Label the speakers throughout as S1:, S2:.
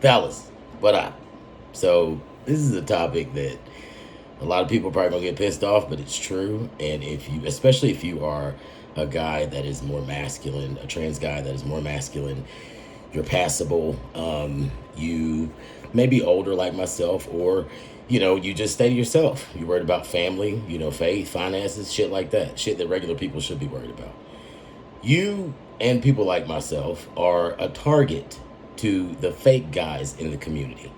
S1: Fellas, what up? So this is a topic that a lot of people are probably gonna get pissed off, but it's true. And if you, especially if you are a guy that is more masculine, a trans guy that is more masculine, you're passable. You may be older like myself, or you just stay to yourself. You're worried about family, faith, finances, shit like that. Shit that regular people should be worried about. You and people like myself are a target to the fake guys in the community.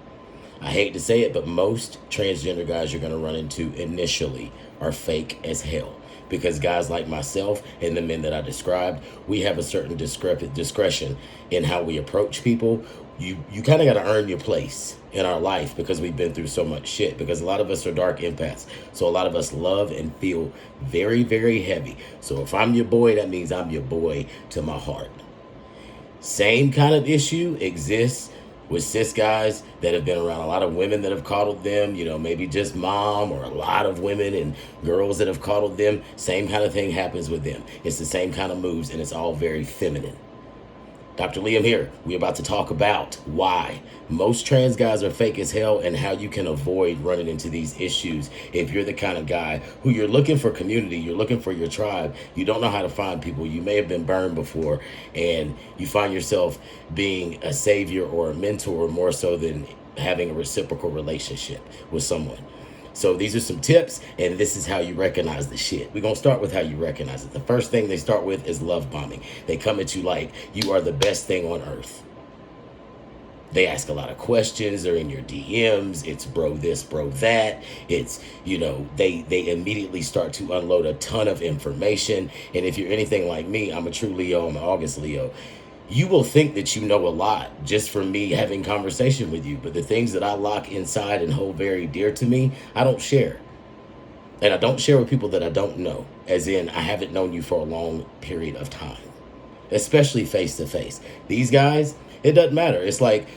S1: I hate to say it, but most transgender guys you're going to run into initially are fake as hell. Because guys like myself and the men that I described, we have a certain discretion in how we approach people. You kind of got to earn your place in our life because we've been through so much shit. Because a lot of us are dark empaths. So a lot of us love and feel very, very heavy. So if I'm your boy, that means I'm your boy to my heart. Same kind of issue exists with cis guys that have been around a lot of women that have coddled them, maybe just mom, or a lot of women and girls that have coddled them. Same kind of thing happens with them. It's the same kind of moves, and it's all very feminine. Dr. Liam here. We're about to talk about why most trans guys are fake as hell and how you can avoid running into these issues if you're the kind of guy who you're looking for community, you're looking for your tribe, you don't know how to find people, you may have been burned before, and you find yourself being a savior or a mentor more so than having a reciprocal relationship with someone. So these are some tips, and this is how you recognize the shit. We're going to start with how you recognize it. The first thing they start with is love bombing. They come at you like you are the best thing on earth. They ask a lot of questions. They're in your DMs. It's bro this, bro that. It's, they immediately start to unload a ton of information. And if you're anything like me, I'm a true Leo, I'm an August Leo. You will think that you know a lot just from me having conversation with you. But the things that I lock inside and hold very dear to me, I don't share. And I don't share with people that I don't know. As in, I haven't known you for a long period of time. Especially face to face. These guys, it doesn't matter. It's like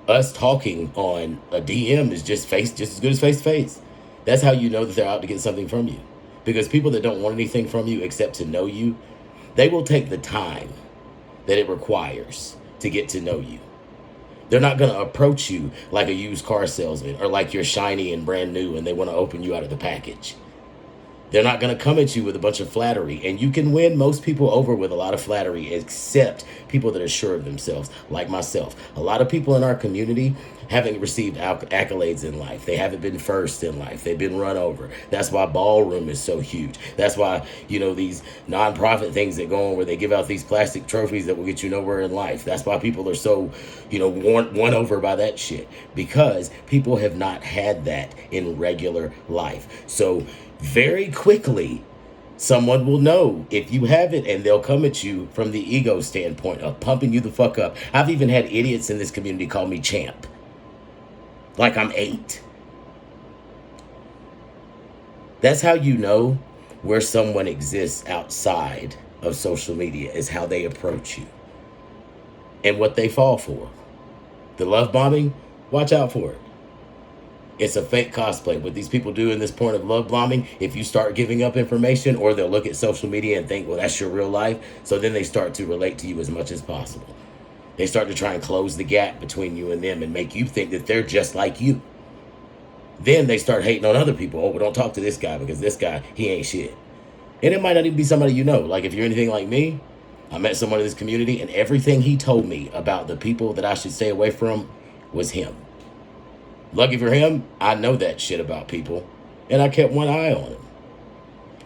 S1: us talking on a DM is just as good as face to face. That's how you know that they're out to get something from you. Because people that don't want anything from you except to know you, they will take the time that it requires to get to know you. They're not going to approach you like a used car salesman or like you're shiny and brand new and they want to open you out of the package. They're not going to come at you with a bunch of flattery. And you can win most people over with a lot of flattery, except people that are sure of themselves, like myself. A lot of people in our community haven't received accolades in life. They haven't been first in life. They've been run over. That's why ballroom is so huge. That's why, these nonprofit things that go on where they give out these plastic trophies that will get you nowhere in life. That's why people are so, won over by that shit. Because people have not had that in regular life. So very quickly, someone will know if you have it, and they'll come at you from the ego standpoint of pumping you the fuck up. I've even had idiots in this community call me champ. Like I'm 8. That's how you know where someone exists outside of social media, is how they approach you and what they fall for. The love bombing, watch out for it. It's a fake cosplay. What these people do in this point of love bombing, if you start giving up information, or they'll look at social media and think, well, that's your real life. So then they start to relate to you as much as possible. They start to try and close the gap between you and them and make you think that they're just like you. Then they start hating on other people. Oh, well, don't talk to this guy because this guy, he ain't shit. And it might not even be somebody you know. Like if you're anything like me, I met someone in this community and everything he told me about the people that I should stay away from was him. Lucky for him, I know that shit about people, and I kept one eye on him.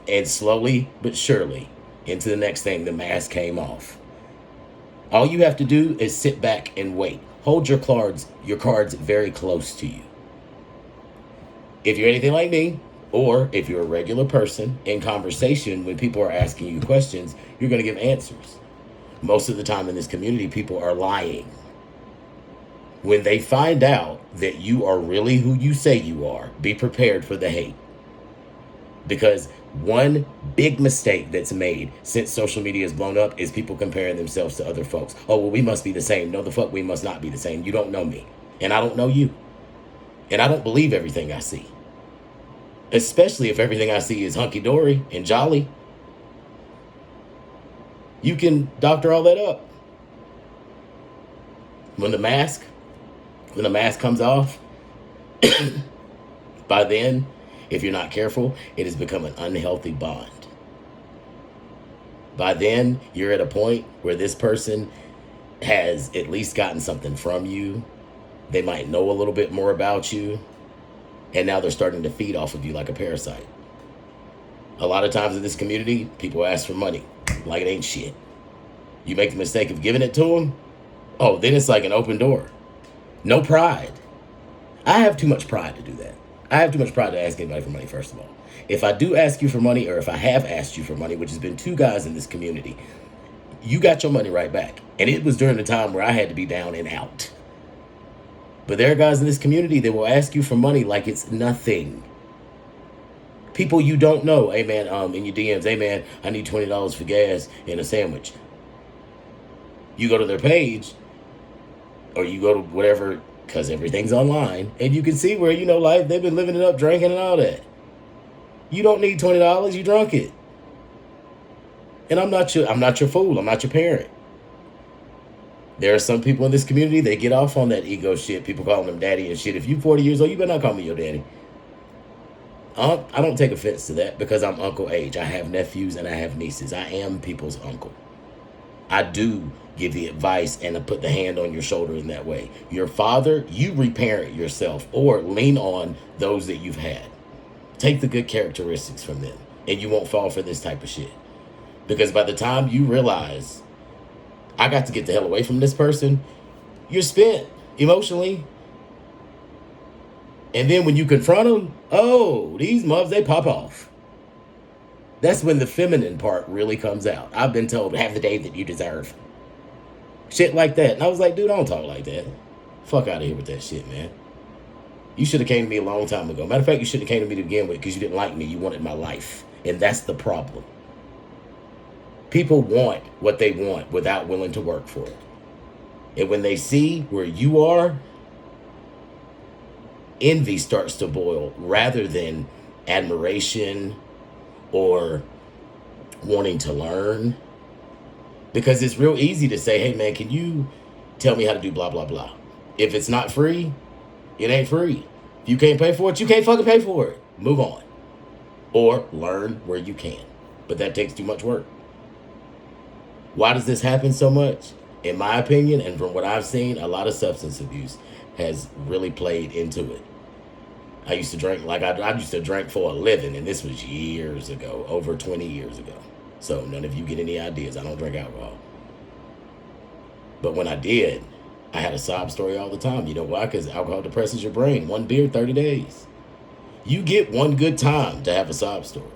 S1: And slowly but surely, into the next thing, the mask came off. All you have to do is sit back and wait. Hold your cards very close to you. If you're anything like me, or if you're a regular person in conversation, when people are asking you questions, you're going to give answers. Most of the time in this community, people are lying. When they find out that you are really who you say you are, be prepared for the hate. Because one big mistake that's made since social media has blown up is people comparing themselves to other folks. Oh, well, we must be the same. No, the fuck, we must not be the same. You don't know me, and I don't know you. And I don't believe everything I see. Especially if everything I see is hunky-dory and jolly. You can doctor all that up. When the mask When the mask comes off, by then, if you're not careful, it has become an unhealthy bond. By then, you're at a point where this person has at least gotten something from you. They might know a little bit more about you. And now they're starting to feed off of you like a parasite. A lot of times in this community, people ask for money like it ain't shit. You make the mistake of giving it to them, oh, then it's like an open door. No pride. I have too much pride to do that. I have too much pride to ask anybody for money, first of all. If I do ask you for money, or if I have asked you for money, which has been 2 guys in this community, you got your money right back. And it was during the time where I had to be down and out. But there are guys in this community that will ask you for money like it's nothing. People you don't know, hey man, in your DMs, hey man, I need $20 for gas and a sandwich. You go to their page, or you go to whatever, because everything's online, and you can see where, life, they've been living it up, drinking and all that. You don't need $20, you drunk it. And I'm not your fool, I'm not your parent. There are some people in this community, they get off on that ego shit. People calling them daddy and shit. If you 40 years old, you better not call me your daddy. I don't take offense to that, because I'm Uncle Age. I have nephews and I have nieces. I am people's uncle. I do give the advice and I put the hand on your shoulder in that way. Your father, you reparent yourself or lean on those that you've had. Take the good characteristics from them, and you won't fall for this type of shit. Because by the time you realize, I got to get the hell away from this person, you're spent emotionally. And then when you confront them, oh, these mugs, they pop off. That's when the feminine part really comes out. I've been told, have the day that you deserve. Shit like that. And I was like, dude, I don't talk like that. Fuck out of here with that shit, man. You should have came to me a long time ago. Matter of fact, you should have came to me to begin with, because you didn't like me. You wanted my life. And that's the problem. People want what they want without willing to work for it. And when they see where you are, envy starts to boil rather than admiration or wanting to learn. Because it's real easy to say, hey man, can you tell me how to do blah, blah, blah. If it's not free, it ain't free. If you can't pay for it, you can't fucking pay for it. Move on. Or learn where you can. But that takes too much work. Why does this happen so much? In my opinion, and from what I've seen, a lot of substance abuse has really played into it. I used to drink, like I used to drink for a living, and this was years ago, over 20 years ago. So none of you get any ideas. I don't drink alcohol. But when I did, I had a sob story all the time. You know why? Because alcohol depresses your brain. 1 beer, 30 days. You get one good time to have a sob story.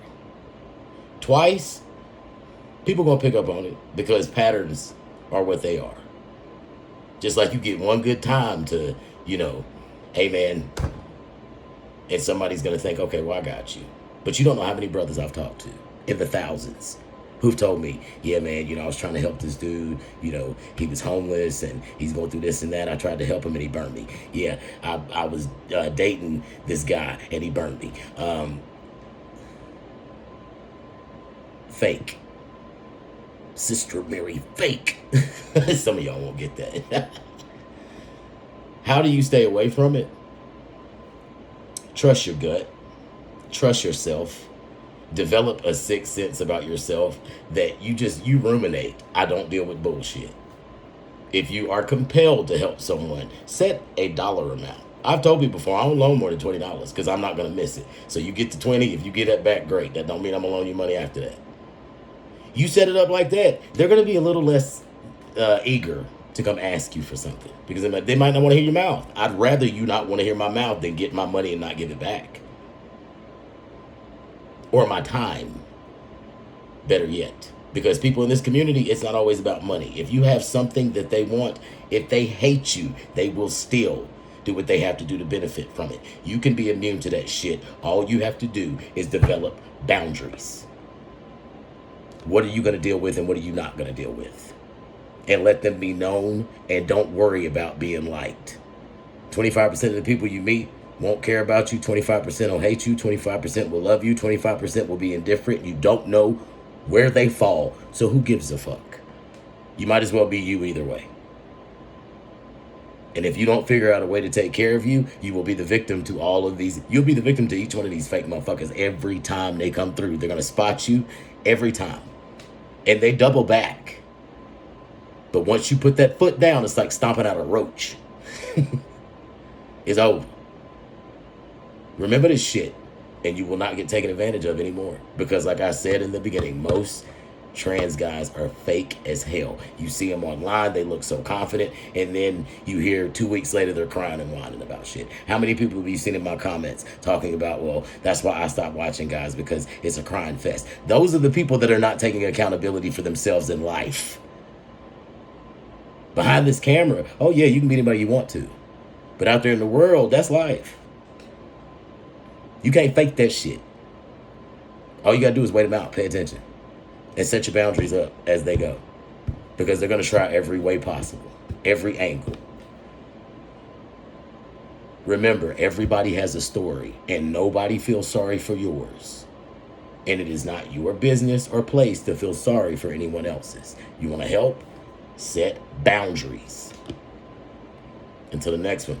S1: Twice, people gonna pick up on it, because patterns are what they are. Just like you get one good time to, hey man, and somebody's gonna think, okay, well, I got you. But you don't know how many brothers I've talked to, in the thousands, who've told me, yeah man, I was trying to help this dude, he was homeless and he's going through this and that. I tried to help him and he burned me. Yeah, I was dating this guy and he burned me. Fake. Sister Mary, fake. Some of y'all won't get that. How do you stay away from it? Trust your gut. Trust yourself. Develop a sixth sense about yourself that you ruminate. I don't deal with bullshit. If you are compelled to help someone, set a dollar amount. I've told people before, I don't loan more than $20 because I'm not going to miss it. So you get to 20. If you get that back, great. That don't mean I'm going to loan you money after that. You set it up like that, they're going to be a little less eager to come ask you for something, because they might not want to hear your mouth. I'd rather you not want to hear my mouth than get my money and not give it back. Or my time, better yet. Because people in this community, it's not always about money. If you have something that they want, if they hate you, they will still do what they have to do to benefit from it. You can be immune to that shit. All you have to do is develop boundaries. What are you going to deal with and what are you not going to deal with? And let them be known, and don't worry about being liked. 25% of the people you meet won't care about you. 25% will hate you. 25% will love you. 25% will be indifferent. You don't know where they fall. So who gives a fuck? You might as well be you either way. And if you don't figure out a way to take care of you, you will be the victim to all of these. You'll be the victim to each one of these fake motherfuckers every time they come through. They're going to spot you every time. And they double back. But once you put that foot down, it's like stomping out a roach. It's over. Remember this shit, and you will not get taken advantage of anymore. Because like I said in the beginning, most trans guys are fake as hell. You see them online, they look so confident, and then you hear 2 weeks later they're crying and whining about shit. How many people have you seen in my comments talking about, well, that's why I stopped watching guys, because it's a crying fest? Those are the people that are not taking accountability for themselves in life. Behind this camera, oh yeah, you can be anybody you want to. But out there in the world, that's life. You can't fake that shit. All you gotta do is wait them out, pay attention, and set your boundaries up as they go. Because they're gonna try every way possible, every angle. Remember, everybody has a story, and nobody feels sorry for yours. And it is not your business or place to feel sorry for anyone else's. You wanna help? Set boundaries. Until the next one,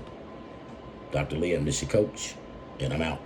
S1: Dr. Lee, I'm your coach, and I'm out.